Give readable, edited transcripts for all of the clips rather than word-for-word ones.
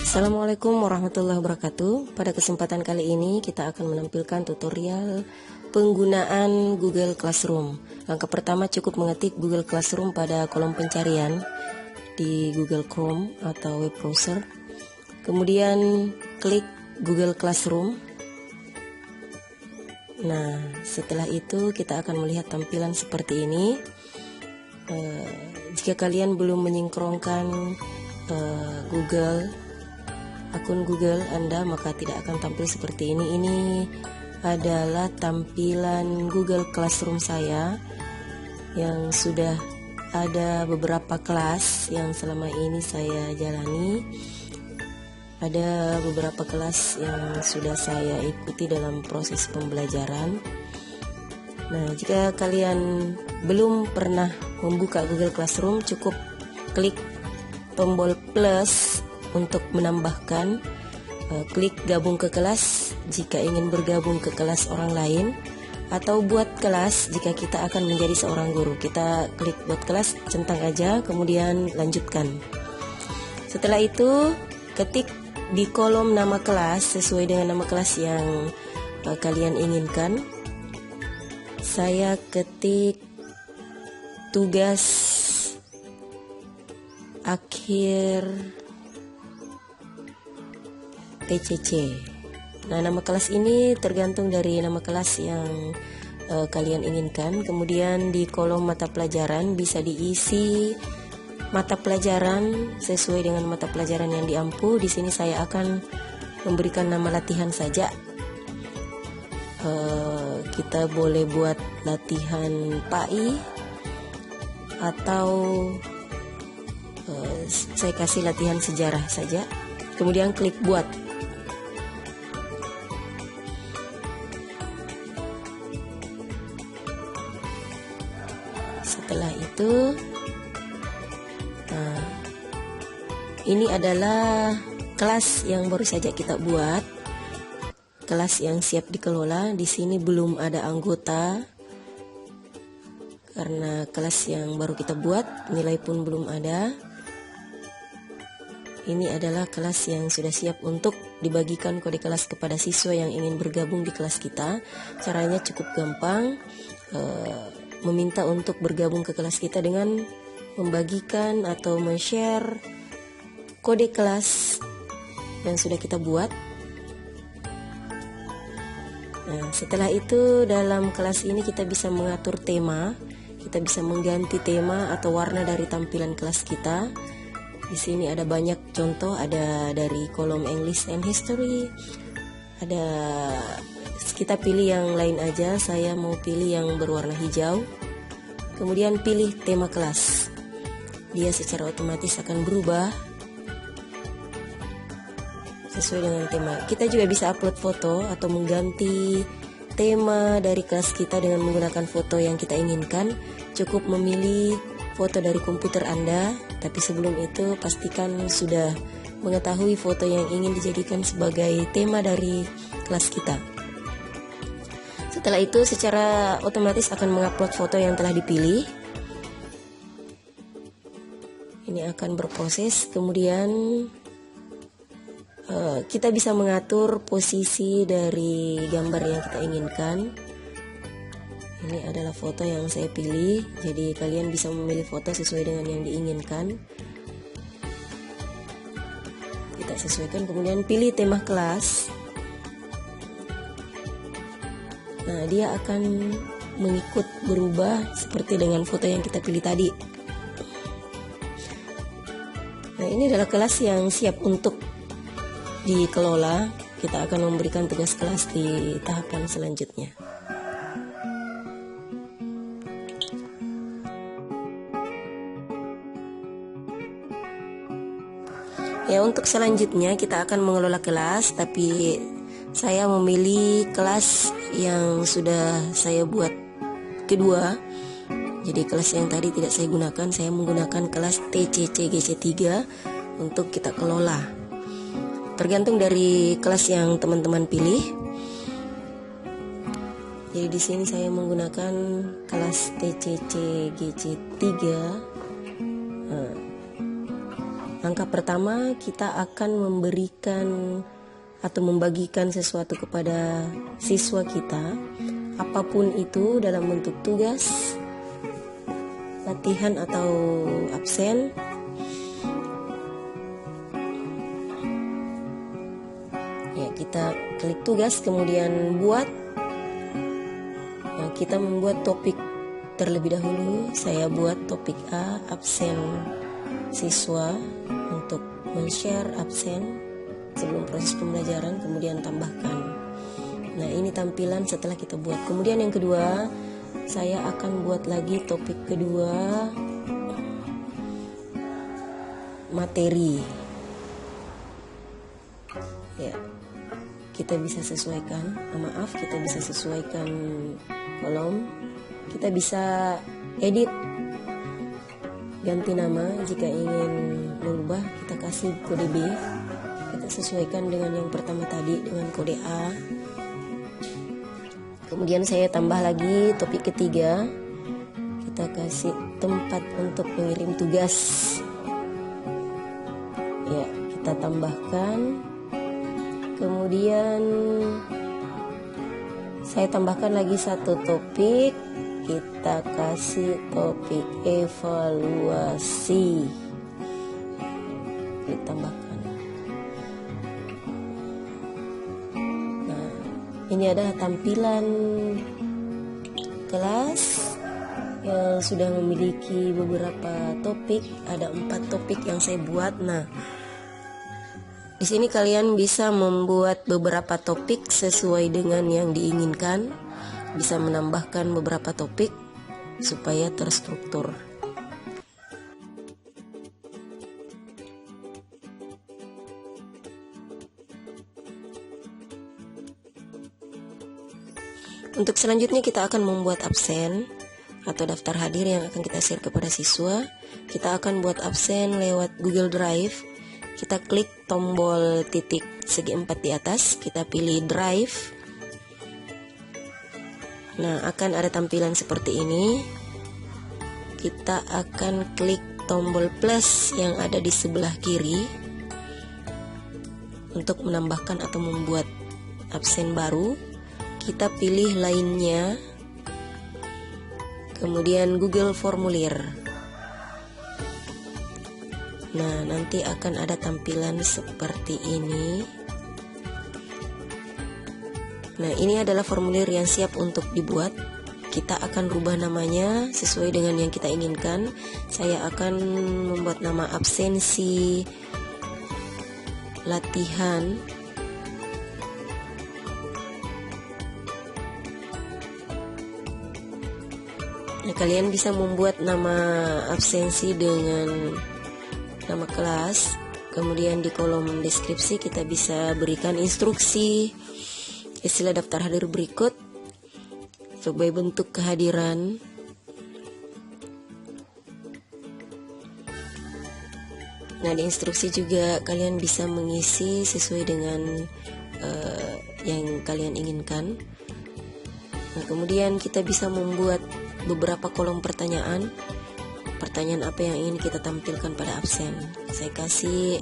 Assalamualaikum warahmatullahi wabarakatuh. Pada kesempatan kali ini kita akan menampilkan tutorial penggunaan Google Classroom. Langkah pertama cukup mengetik Google Classroom pada kolom pencarian di Google Chrome atau web browser. Kemudian klik Google Classroom. Nah, setelah itu kita akan melihat tampilan seperti ini. Jika kalian belum menyinkronkan akun Google Anda, maka tidak akan tampil seperti ini. Ini adalah tampilan Google Classroom saya yang sudah ada beberapa kelas yang selama ini saya jalani. Ada beberapa kelas yang sudah saya ikuti dalam proses pembelajaran. Nah, jika kalian belum pernah membuka Google Classroom, cukup klik tombol plus untuk menambahkan, klik gabung ke kelas jika ingin bergabung ke kelas orang lain, atau buat kelas jika kita akan menjadi seorang guru. Kita klik buat kelas, centang aja, kemudian lanjutkan. Setelah itu ketik di kolom nama kelas sesuai dengan nama kelas yang kalian inginkan. Saya ketik tugas akhir TCC. Nah, nama kelas ini tergantung dari nama kelas yang kalian inginkan. Kemudian di kolom mata pelajaran bisa diisi mata pelajaran sesuai dengan mata pelajaran yang diampu. Di sini saya akan memberikan nama latihan saja. Kita boleh buat latihan PAI atau saya kasih latihan sejarah saja. Kemudian klik buat. Setelah itu, nah, ini adalah kelas yang baru saja kita buat, kelas yang siap dikelola. Di sini belum ada anggota karena kelas yang baru kita buat, nilai pun belum ada. Ini adalah kelas yang sudah siap untuk dibagikan kode kelas kepada siswa yang ingin bergabung di kelas kita. Caranya cukup gampang. Meminta untuk bergabung ke kelas kita dengan membagikan atau men-share kode kelas yang sudah kita buat. Nah, setelah itu dalam kelas ini kita bisa mengatur tema, kita bisa mengganti tema atau warna dari tampilan kelas kita. Di sini ada banyak contoh, ada dari kolom English and History, ada, kita pilih yang lain aja. Saya mau pilih yang berwarna hijau. Kemudian pilih tema kelas. Dia secara otomatis akan berubah sesuai dengan tema. Kita juga bisa upload foto atau mengganti tema dari kelas kita dengan menggunakan foto yang kita inginkan. Cukup memilih foto dari komputer Anda, tapi sebelum itu pastikan sudah mengetahui foto yang ingin dijadikan sebagai tema dari kelas kita. Setelah itu secara otomatis akan mengupload foto yang telah dipilih. Ini akan berproses. Kemudian kita bisa mengatur posisi dari gambar yang kita inginkan. Ini adalah foto yang saya pilih, jadi kalian bisa memilih foto sesuai dengan yang diinginkan. Kita sesuaikan, kemudian pilih tema kelas. Nah, dia akan mengikut berubah seperti dengan foto yang kita pilih tadi. Nah, ini adalah kelas yang siap untuk dikelola. Kita akan memberikan tugas kelas di tahapan selanjutnya. Ya, untuk selanjutnya kita akan mengelola kelas, tapi saya memilih kelas yang sudah saya buat kedua. Jadi kelas yang tadi tidak saya gunakan, saya menggunakan kelas TCC GC3 untuk kita kelola. Tergantung dari kelas yang teman-teman pilih. Jadi di sini saya menggunakan kelas TCC GC3. Langkah pertama, kita akan memberikan atau membagikan sesuatu kepada siswa kita, apapun itu dalam bentuk tugas, latihan atau absen. Ya, kita klik tugas, kemudian buat. Nah, kita membuat topik terlebih dahulu. Saya buat topik A, absen siswa, untuk men-share absen sebelum proses pembelajaran, kemudian tambahkan. Nah, ini tampilan setelah kita buat. Kemudian yang kedua, saya akan buat lagi topik kedua, materi. Ya, kita bisa sesuaikan, kita bisa sesuaikan kolom, kita bisa edit, ganti nama. Jika ingin merubah, kita kasih kode B, kita sesuaikan dengan yang pertama tadi dengan kode A. Kemudian saya tambah lagi topik ketiga, kita kasih tempat untuk mengirim tugas. Ya, kita tambahkan. Kemudian saya tambahkan lagi satu topik, kita kasih topik evaluasi, ditambahkan. Nah, ini adalah tampilan kelas yang sudah memiliki beberapa topik. Ada 4 topik yang saya buat. Nah, di sini kalian bisa membuat beberapa topik sesuai dengan yang diinginkan, bisa menambahkan beberapa topik supaya terstruktur. Untuk selanjutnya kita akan membuat absen atau daftar hadir yang akan kita share kepada siswa. Kita akan buat absen lewat Google Drive. Kita klik tombol titik segi 4 di atas, kita pilih Drive. Nah, akan ada tampilan seperti ini. Kita akan klik tombol plus yang ada di sebelah kiri untuk menambahkan atau membuat absen baru. Kita pilih lainnya, kemudian Google Formulir. Nah, nanti akan ada tampilan seperti ini. Nah, ini adalah formulir yang siap untuk dibuat. Kita akan rubah namanya sesuai dengan yang kita inginkan. Saya akan membuat nama absensi latihan. Nah, kalian bisa membuat nama absensi dengan nama kelas. Kemudian di kolom deskripsi kita bisa berikan instruksi istilah daftar hadir berikut sebagai bentuk kehadiran. Nah, di instruksi juga kalian bisa mengisi sesuai dengan yang kalian inginkan. Nah, kemudian kita bisa membuat beberapa kolom pertanyaan. Pertanyaan apa yang ingin kita tampilkan pada absen. Saya kasih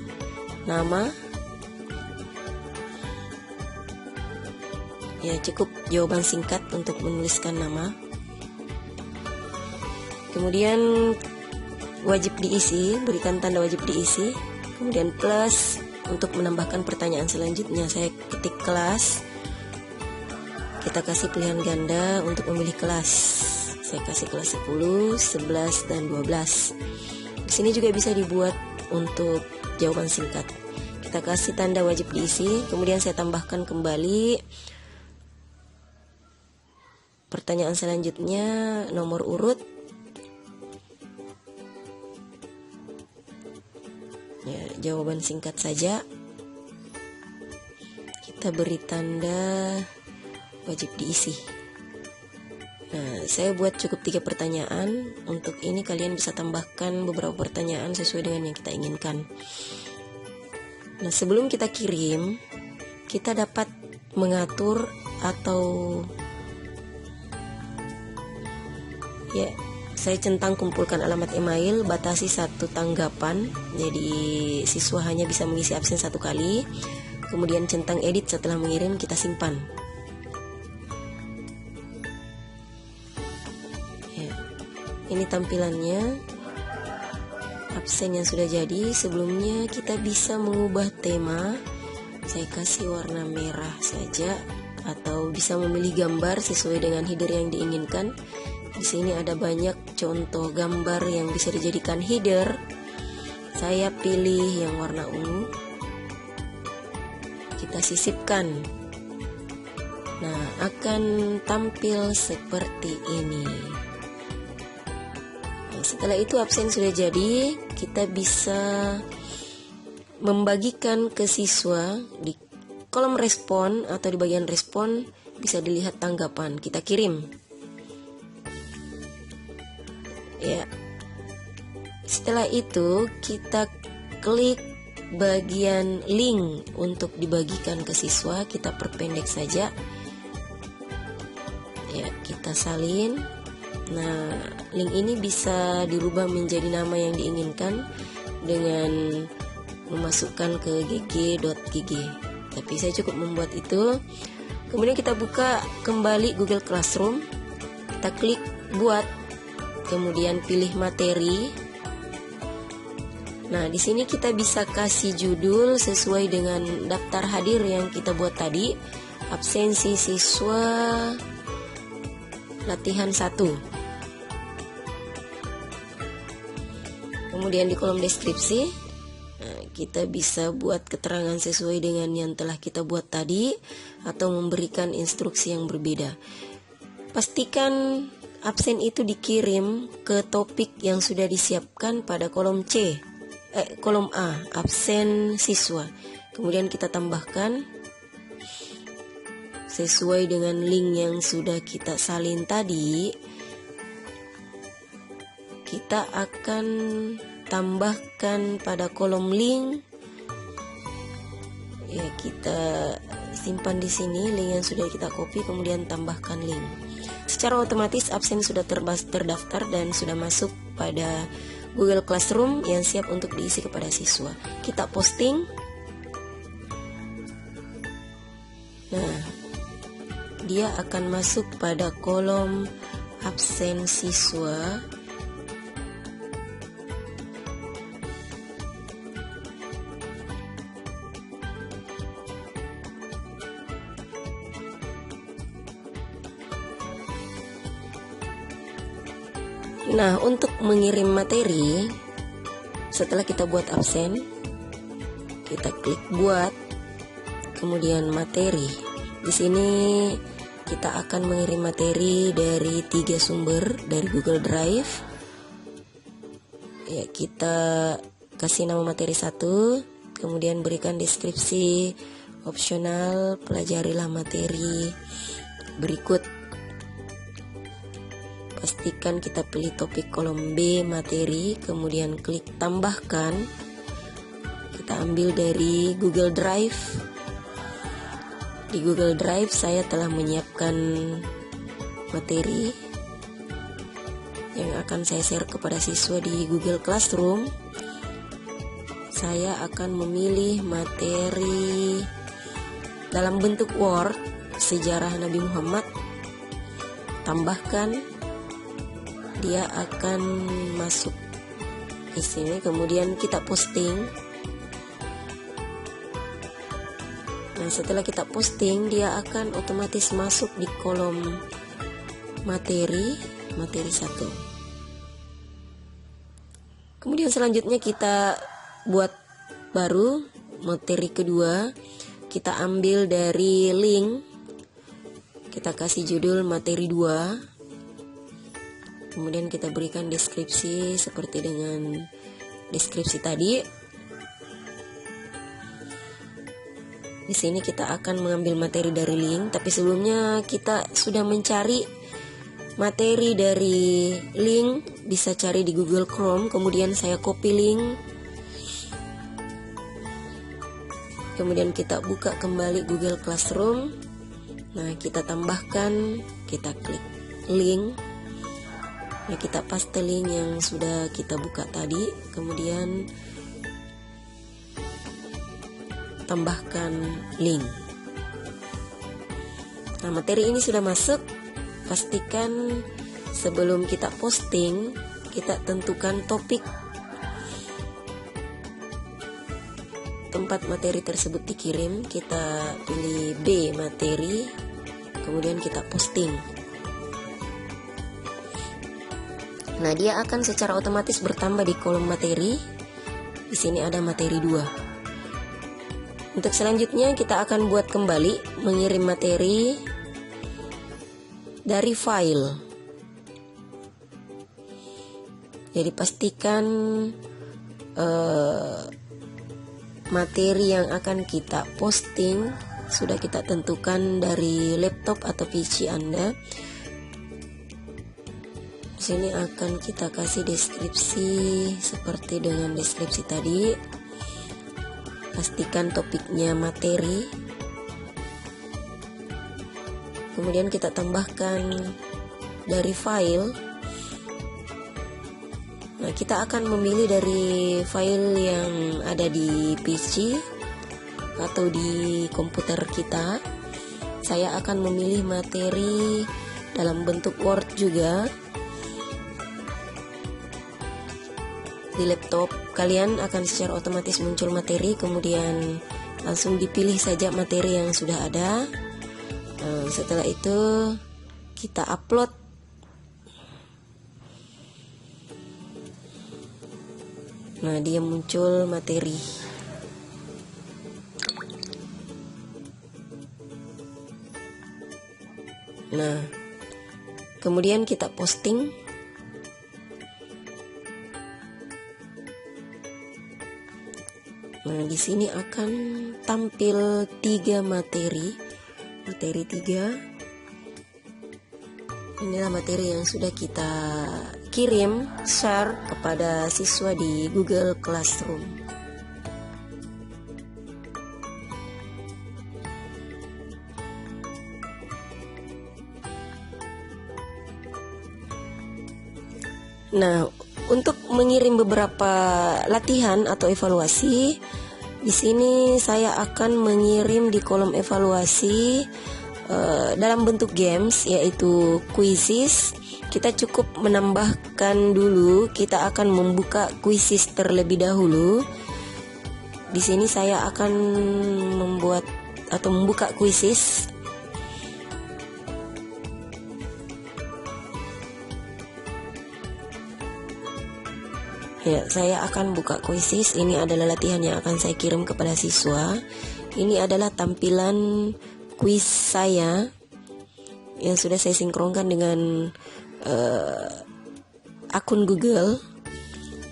nama. Ya, cukup jawaban singkat untuk menuliskan nama. Kemudian wajib diisi, berikan tanda wajib diisi. Kemudian plus untuk menambahkan pertanyaan selanjutnya. Saya ketik kelas. Kita kasih pilihan ganda untuk memilih kelas. Saya kasih kelas 10, 11, dan 12. Di sini juga bisa dibuat untuk jawaban singkat. Kita kasih tanda wajib diisi, kemudian saya tambahkan kembali pertanyaan selanjutnya, nomor urut. Ya, jawaban singkat saja. Kita beri tanda wajib diisi. Nah, saya buat cukup 3 pertanyaan. Untuk ini kalian bisa tambahkan beberapa pertanyaan sesuai dengan yang kita inginkan. Nah, sebelum kita kirim, kita dapat mengatur atau saya centang kumpulkan alamat email, batasi 1 tanggapan, jadi siswa hanya bisa mengisi absen 1 kali. Kemudian centang edit setelah mengirim, kita simpan. Ya, ini tampilannya absen yang sudah jadi. Sebelumnya kita bisa mengubah tema, saya kasih warna merah saja, atau bisa memilih gambar sesuai dengan header yang diinginkan. Di sini ada banyak contoh gambar yang bisa dijadikan header. Saya pilih yang warna ungu. Kita sisipkan. Nah, akan tampil seperti ini. Nah, setelah itu absen sudah jadi, kita bisa membagikan ke siswa. Di kolom respon atau di bagian respon bisa dilihat tanggapan, kita kirim. Ya. Setelah itu kita klik bagian link untuk dibagikan ke siswa, kita perpendek saja. Ya, kita salin. Nah, link ini bisa dirubah menjadi nama yang diinginkan dengan memasukkan ke gg.gg. Tapi saya cukup membuat itu. Kemudian kita buka kembali Google Classroom. Kita klik buat, kemudian pilih materi. Nah, di sini kita bisa kasih judul sesuai dengan daftar hadir yang kita buat tadi. Absensi siswa latihan 1. Kemudian di kolom deskripsi, kita bisa buat keterangan sesuai dengan yang telah kita buat tadi, atau memberikan instruksi yang berbeda. Pastikan absen itu dikirim ke topik yang sudah disiapkan pada kolom kolom A, absen siswa. Kemudian kita tambahkan sesuai dengan link yang sudah kita salin tadi. Kita akan tambahkan pada kolom link. Ya, kita simpan di sini link yang sudah kita copy, kemudian tambahkan link. Secara otomatis absen sudah terdaftar dan sudah masuk pada Google Classroom yang siap untuk diisi kepada siswa. Kita posting. Nah, dia akan masuk pada kolom absen siswa. Nah, untuk mengirim materi, setelah kita buat absen, kita klik buat, kemudian materi. Di sini kita akan mengirim materi dari 3 sumber dari Google Drive. Ya, kita kasih nama materi 1, kemudian berikan deskripsi opsional, pelajarilah materi berikut. Pastikan kita pilih topik kolom B, materi, kemudian klik tambahkan. Kita ambil dari Google Drive. Di Google Drive saya telah menyiapkan materi yang akan saya share kepada siswa di Google Classroom. Saya akan memilih materi dalam bentuk Word, sejarah Nabi Muhammad. Tambahkan. Dia akan masuk di sini, kemudian kita posting. Nah, setelah kita posting, dia akan otomatis masuk di kolom materi 1. Kemudian selanjutnya kita buat baru materi kedua. Kita ambil dari link, kita kasih judul materi 2. Kemudian kita berikan deskripsi seperti dengan deskripsi tadi. Di sini kita akan mengambil materi dari link, tapi sebelumnya kita sudah mencari materi dari link, bisa cari di Google Chrome, kemudian saya copy link. Kemudian kita buka kembali Google Classroom. Nah, kita tambahkan, kita klik link. Ya, kita paste link yang sudah kita buka tadi, kemudian tambahkan link. Nah, materi ini sudah masuk. Pastikan sebelum kita posting, kita tentukan topik tempat materi tersebut dikirim. Kita pilih B, materi, kemudian kita posting. Nah, dia akan secara otomatis bertambah di kolom materi. Di sini ada materi 2. Untuk selanjutnya kita akan buat kembali mengirim materi dari file. Jadi pastikan materi yang akan kita posting sudah kita tentukan dari laptop atau PC Anda. Di sini akan kita kasih deskripsi seperti dengan deskripsi tadi. Pastikan topiknya materi. Kemudian kita tambahkan dari file. Nah, kita akan memilih dari file yang ada di PC atau di komputer kita. Saya akan memilih materi dalam bentuk Word juga. Di laptop kalian akan secara otomatis muncul materi, kemudian langsung dipilih saja materi yang sudah ada. Setelah itu kita upload. Nah, dia muncul materi. Nah, kemudian kita posting. Nah, di sini akan tampil 3 materi. Materi 3. Inilah materi yang sudah kita kirim, share kepada siswa di Google Classroom. Nah, untuk mengirim beberapa latihan atau evaluasi, di sini saya akan mengirim di kolom evaluasi dalam bentuk games, yaitu quizzes. Kita cukup menambahkan dulu, kita akan membuka quizzes terlebih dahulu. Di sini saya akan membuat atau membuka quizzes. Ya, saya akan buka quizzes. Ini adalah latihan yang akan saya kirim kepada siswa. Ini adalah tampilan quiz saya yang sudah saya sinkronkan dengan akun Google.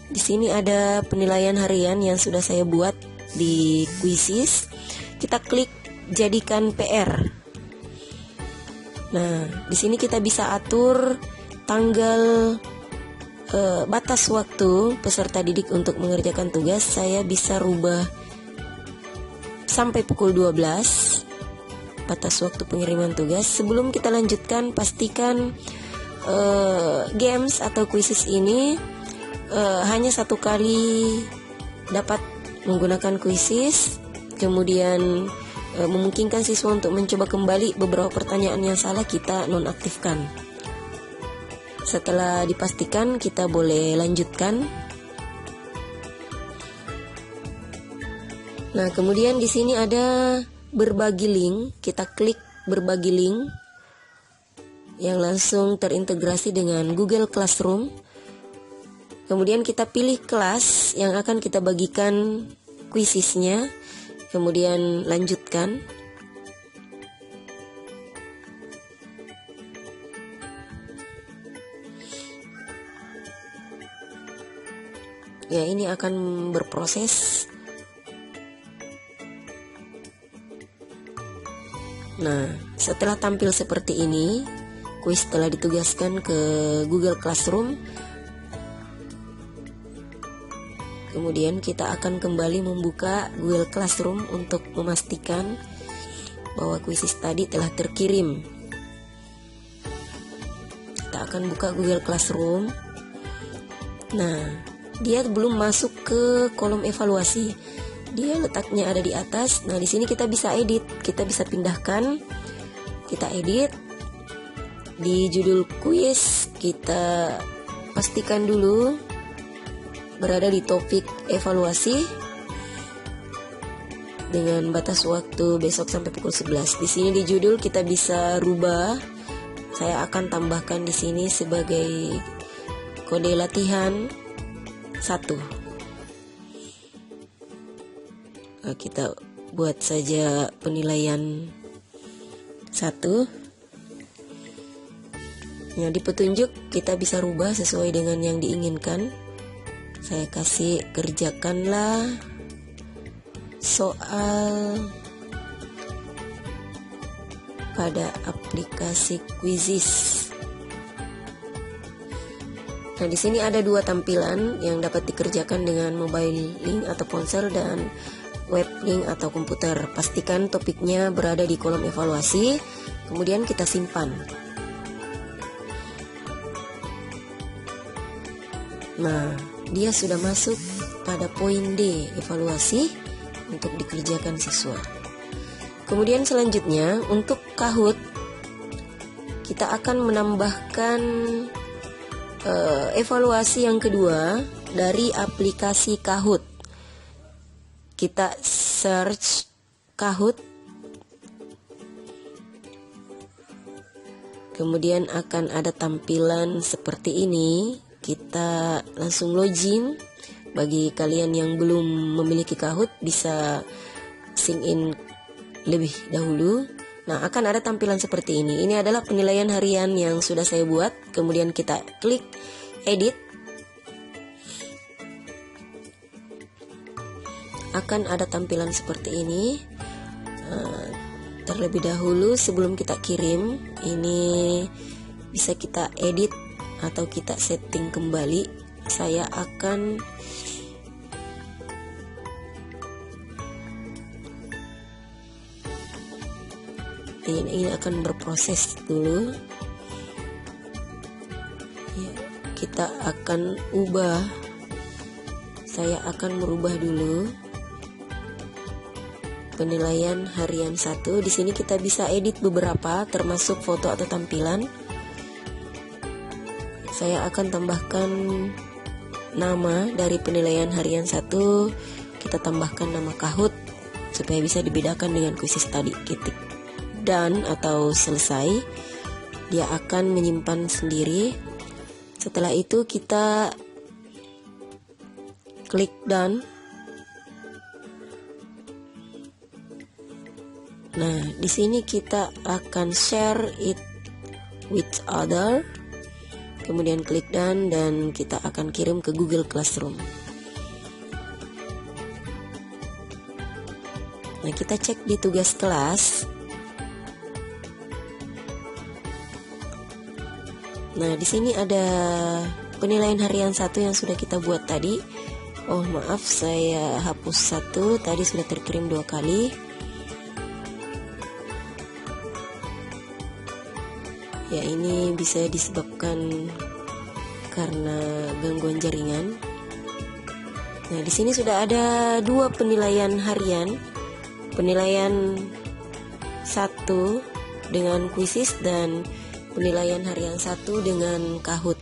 Di sini ada penilaian harian yang sudah saya buat di quizzes. Kita klik jadikan PR. Nah, di sini kita bisa atur tanggal, batas waktu peserta didik untuk mengerjakan tugas. Saya bisa rubah sampai pukul 12 batas waktu pengiriman tugas. Sebelum kita lanjutkan, pastikan games atau quizzes ini hanya 1 kali dapat menggunakan quizzes. Kemudian memungkinkan siswa untuk mencoba kembali beberapa pertanyaan yang salah kita nonaktifkan. Setelah dipastikan, kita boleh lanjutkan. Nah, kemudian di sini ada berbagi link. Kita klik berbagi link yang langsung terintegrasi dengan Google Classroom. Kemudian kita pilih kelas yang akan kita bagikan quizesnya. Kemudian lanjutkan. Ya, ini akan berproses. Nah, setelah tampil seperti ini, kuis telah ditugaskan ke Google Classroom. Kemudian kita akan kembali membuka Google Classroom untuk memastikan bahwa kuisis tadi telah terkirim. Kita akan buka Google Classroom. Nah, dia belum masuk ke kolom evaluasi. Dia letaknya ada di atas. Nah, di sini kita bisa edit, kita bisa pindahkan, kita edit. Di judul kuis kita pastikan dulu berada di topik evaluasi dengan batas waktu besok sampai pukul 11. Di sini di judul kita bisa rubah. Saya akan tambahkan di sini sebagai kode latihan 1. Nah, kita buat saja penilaian 1. Nah, di petunjuk kita bisa rubah sesuai dengan yang diinginkan. Saya kasih kerjakanlah soal pada aplikasi Quizizz. Nah, di sini ada 2 tampilan yang dapat dikerjakan dengan mobile link atau ponsel dan web link atau komputer. Pastikan topiknya berada di kolom evaluasi, kemudian kita simpan. Nah, dia sudah masuk pada poin D, evaluasi untuk dikerjakan siswa. Kemudian selanjutnya untuk Kahoot kita akan menambahkan evaluasi yang kedua dari aplikasi Kahoot. Kita search Kahoot, kemudian akan ada tampilan seperti ini. Kita langsung login. Bagi kalian yang belum memiliki Kahoot bisa sign in lebih dahulu. Nah, akan ada tampilan seperti ini. Ini adalah penilaian harian yang sudah saya buat. Kemudian kita klik edit. Akan ada tampilan seperti ini. Terlebih dahulu sebelum kita kirim, ini bisa kita edit atau kita setting kembali. Saya akan ini akan berproses dulu ya, kita akan ubah. Saya akan merubah dulu penilaian harian 1. Di sini kita bisa edit beberapa termasuk foto atau tampilan. Saya akan tambahkan nama dari penilaian harian 1. Kita tambahkan nama Kahoot supaya bisa dibedakan dengan Quizizz tadi. Ketik done atau selesai, dia akan menyimpan sendiri. Setelah itu kita klik done. Nah, di sini kita akan share it with other. Kemudian klik done dan kita akan kirim ke Google Classroom. Nah, kita cek di tugas kelas. Nah, di sini ada penilaian harian 1 yang sudah kita buat tadi. Oh, maaf, saya hapus 1. Tadi sudah terkirim 2 kali. Ya, ini bisa disebabkan karena gangguan jaringan. Nah, di sini sudah ada 2 penilaian harian. Penilaian 1 dengan Quizizz dan penilaian harian 1 dengan Kahoot.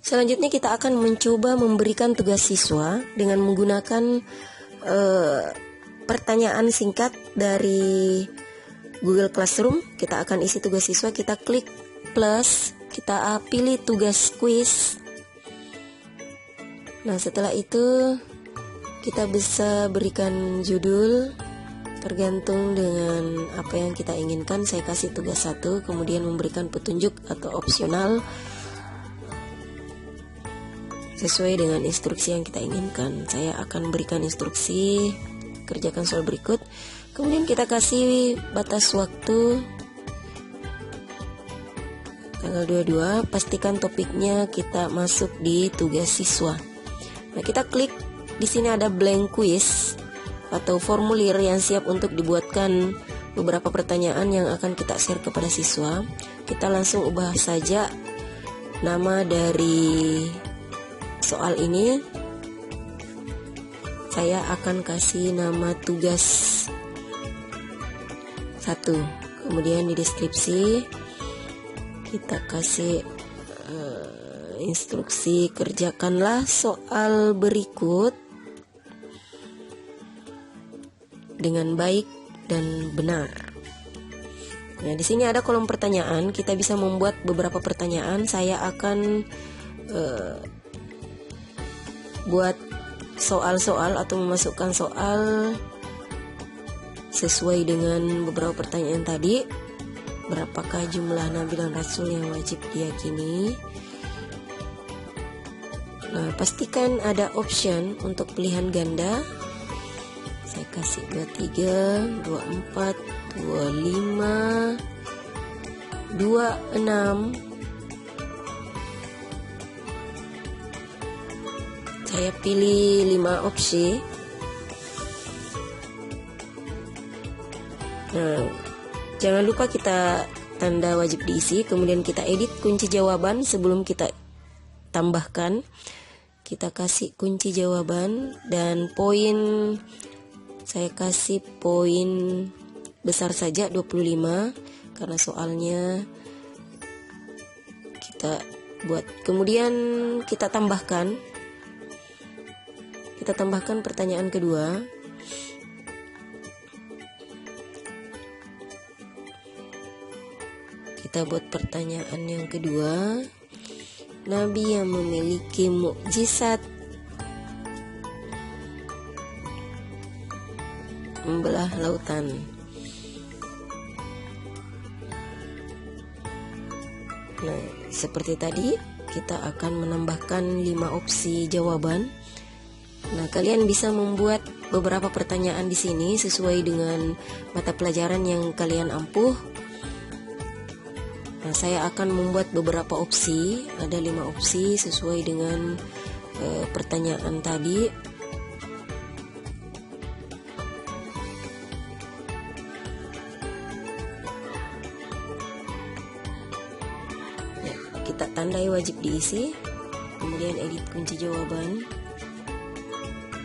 Selanjutnya kita akan mencoba memberikan tugas siswa dengan menggunakan pertanyaan singkat dari Google Classroom. Kita akan isi tugas siswa, kita klik plus, kita pilih tugas quiz. Nah, setelah itu kita bisa berikan judul tergantung dengan apa yang kita inginkan. Saya kasih tugas 1, kemudian memberikan petunjuk atau opsional sesuai dengan instruksi yang kita inginkan. Saya akan berikan instruksi kerjakan soal berikut. Kemudian kita kasih batas waktu tanggal 22. Pastikan topiknya kita masuk di tugas siswa. Nah, kita klik di sini ada blank quiz atau formulir yang siap untuk dibuatkan beberapa pertanyaan yang akan kita share kepada siswa. Kita langsung ubah saja nama dari soal ini. Saya akan kasih nama tugas 1. Kemudian di deskripsi kita kasih instruksi, kerjakanlah soal berikut dengan baik dan benar. Nah, di sini ada kolom pertanyaan. Kita bisa membuat beberapa pertanyaan. Saya akan buat soal-soal atau memasukkan soal sesuai dengan beberapa pertanyaan tadi. Berapakah jumlah nabi dan rasul yang wajib diyakini? Nah, pastikan ada option untuk pilihan ganda. Saya kasih 23, 24, 25, 26. Saya pilih 5 opsi. Nah, jangan lupa kita tanda wajib diisi, kemudian kita edit kunci jawaban sebelum kita tambahkan. Kita kasih kunci jawaban dan poin, saya kasih poin besar saja 25 karena soalnya kita buat. Kemudian kita tambahkan pertanyaan kedua. Kita buat pertanyaan yang kedua. Nabi yang memiliki mukjizat membelah lautan. Nah, seperti tadi kita akan menambahkan 5 opsi jawaban. Nah, kalian bisa membuat beberapa pertanyaan di sini sesuai dengan mata pelajaran yang kalian ampuh. Nah, saya akan membuat beberapa opsi, ada 5 opsi sesuai dengan pertanyaan tadi. Ya, kita tandai wajib diisi, kemudian edit kunci jawaban.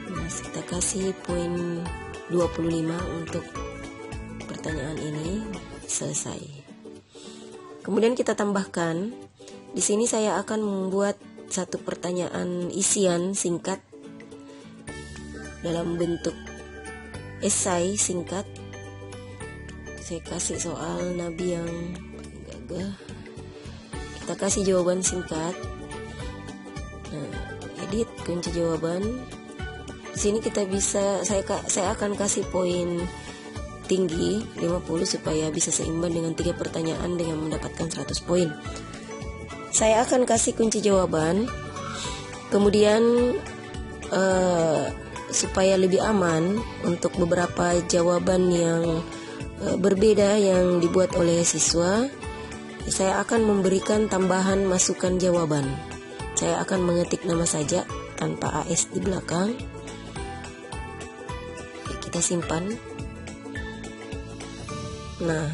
Nah, kita kasih poin 25 untuk pertanyaan ini, selesai. Kemudian kita tambahkan, di sini saya akan membuat satu pertanyaan isian singkat dalam bentuk esai singkat. Saya kasih soal nabi yang gagah. Kita kasih jawaban singkat. Nah, edit kunci jawaban. Di sini kita bisa, saya akan kasih poin tinggi 50 supaya bisa seimbang dengan 3 pertanyaan dengan mendapatkan 100 poin. Saya akan kasih kunci jawaban. Kemudian supaya lebih aman untuk beberapa jawaban yang berbeda yang dibuat oleh siswa, saya akan memberikan tambahan masukan jawaban. Saya akan mengetik nama saja tanpa AS di belakang. Kita simpan. Nah,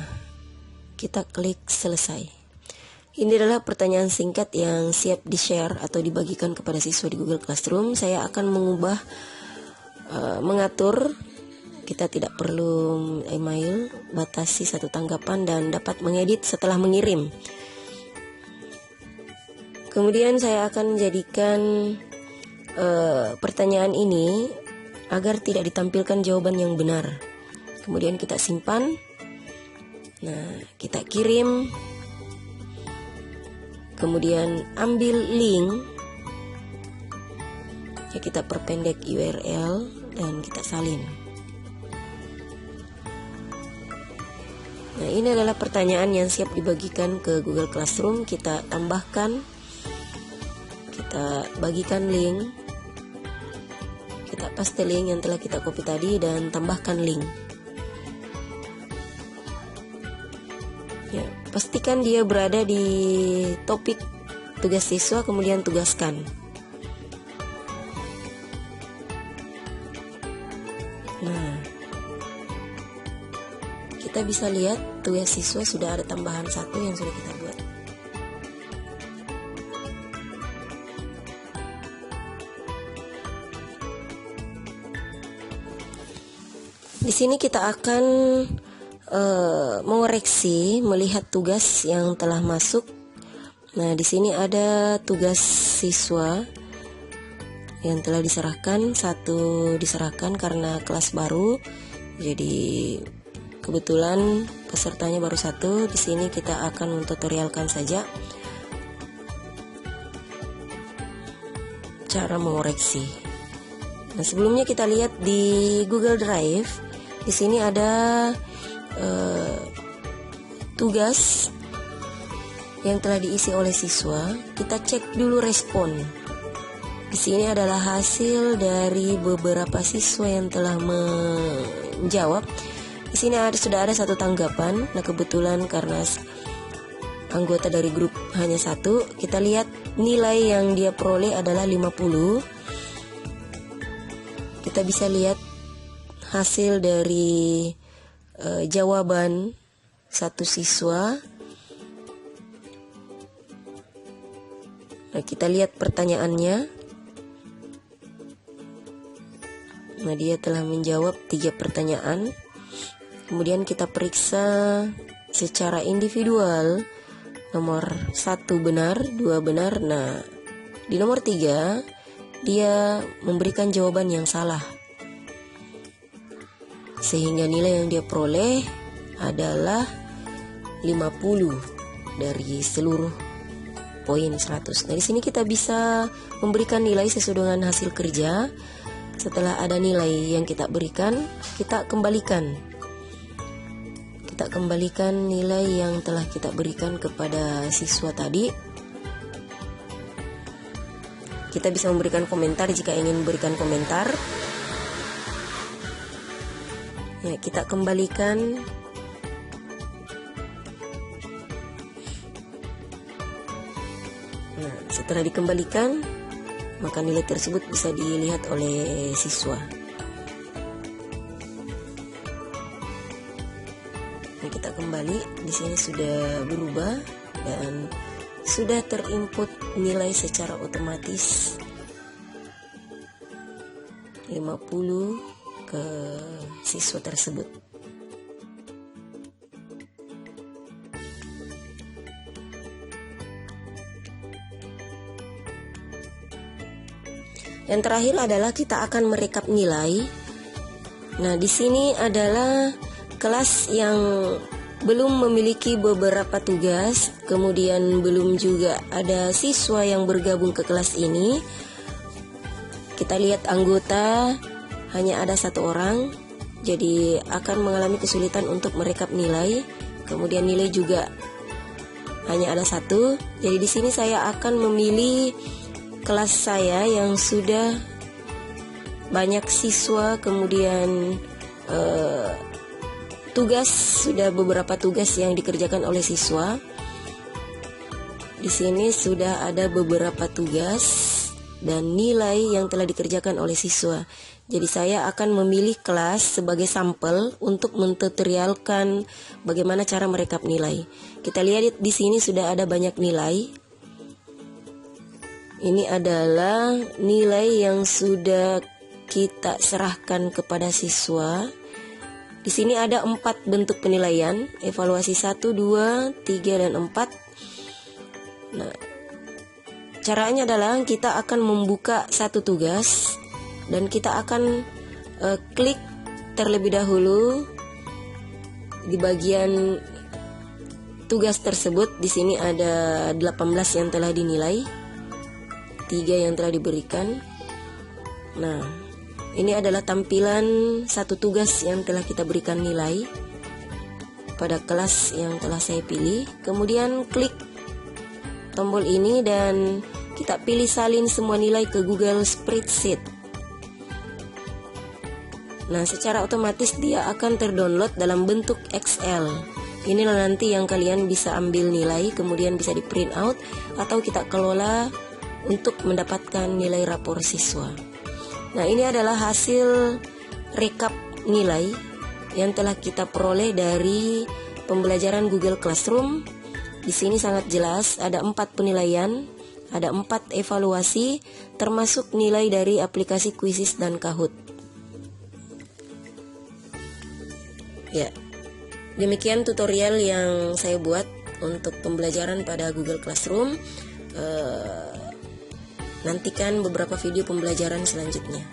kita klik selesai. Ini adalah pertanyaan singkat yang siap di-share atau dibagikan kepada siswa di Google Classroom. Saya akan mengatur, kita tidak perlu email, batasi 1 tanggapan dan dapat mengedit setelah mengirim. Kemudian saya akan jadikan pertanyaan ini agar tidak ditampilkan jawaban yang benar. Kemudian kita simpan. Nah, kita kirim, kemudian ambil link, ya kita perpendek URL dan kita salin. Nah, ini adalah pertanyaan yang siap dibagikan ke Google Classroom. Kita tambahkan, kita bagikan link, kita paste link yang telah kita copy tadi dan tambahkan link. Ya, pastikan dia berada di topik tugas siswa, kemudian tugaskan. Nah, kita bisa lihat tugas siswa sudah ada tambahan 1 yang sudah kita buat. Di sini kita akan mengoreksi, melihat tugas yang telah masuk. Nah, di sini ada tugas siswa yang telah diserahkan, 1 diserahkan karena kelas baru. Jadi kebetulan pesertanya baru 1. Di sini kita akan tutorialkan saja cara mengoreksi. Nah, sebelumnya kita lihat di Google Drive. Di sini ada tugas yang telah diisi oleh siswa. Kita cek dulu respon. Di sini adalah hasil dari beberapa siswa yang telah menjawab. Di sini sudah ada 1 tanggapan. Nah, kebetulan karena anggota dari grup hanya 1, kita lihat nilai yang dia peroleh adalah 50. Kita bisa lihat hasil dari jawaban 1 siswa. Nah, kita lihat pertanyaannya. Nah, dia telah menjawab 3 pertanyaan. Kemudian kita periksa secara individual. Nomor 1 benar, 2 benar. Nah, di nomor 3 dia memberikan jawaban yang salah, sehingga nilai yang dia peroleh adalah 50 dari seluruh poin 100. Nah, di sini kita bisa memberikan nilai sesuai dengan hasil kerja. Setelah ada nilai yang kita berikan, kita kembalikan. Kita kembalikan nilai yang telah kita berikan kepada siswa tadi. Kita bisa memberikan komentar jika ingin memberikan komentar. Ya, kita kembalikan. Nah, setelah dikembalikan, maka nilai tersebut bisa dilihat oleh siswa. Nah, kita kembali, di sini sudah berubah dan sudah terinput nilai secara otomatis 50 ke siswa tersebut. Yang terakhir adalah kita akan merekap nilai. Nah, di sini adalah kelas yang belum memiliki beberapa tugas, kemudian belum juga ada siswa yang bergabung ke kelas ini. Kita lihat anggota hanya ada 1 orang, jadi akan mengalami kesulitan untuk merekap nilai. Kemudian nilai juga hanya ada 1. Jadi di sini saya akan memilih kelas saya yang sudah banyak siswa, kemudian tugas, sudah beberapa tugas yang dikerjakan oleh siswa. Di sini sudah ada beberapa tugas dan nilai yang telah dikerjakan oleh siswa. Jadi saya akan memilih kelas sebagai sampel untuk mentutorialkan bagaimana cara merekap nilai. Kita lihat di sini sudah ada banyak nilai. Ini adalah nilai yang sudah kita serahkan kepada siswa. Di sini ada 4 bentuk penilaian, evaluasi 1, 2, 3, dan 4. Nah, caranya adalah kita akan membuka 1 tugas dan kita akan klik terlebih dahulu di bagian tugas tersebut. Di sini ada 18 yang telah dinilai, 3 yang telah diberikan. Nah, ini adalah tampilan 1 tugas yang telah kita berikan nilai pada kelas yang telah saya pilih. Kemudian klik tombol ini dan kita pilih salin semua nilai ke Google Spreadsheet. Nah, secara otomatis dia akan terdownload dalam bentuk Excel. Inilah nanti yang kalian bisa ambil nilai, kemudian bisa di print out atau kita kelola untuk mendapatkan nilai rapor siswa. Nah, ini adalah hasil rekap nilai yang telah kita peroleh dari pembelajaran Google Classroom. Di sini sangat jelas ada 4 penilaian, ada 4 evaluasi, termasuk nilai dari aplikasi Quizizz dan Kahoot. Ya, demikian tutorial yang saya buat untuk pembelajaran pada Google Classroom. Nantikan beberapa video pembelajaran selanjutnya.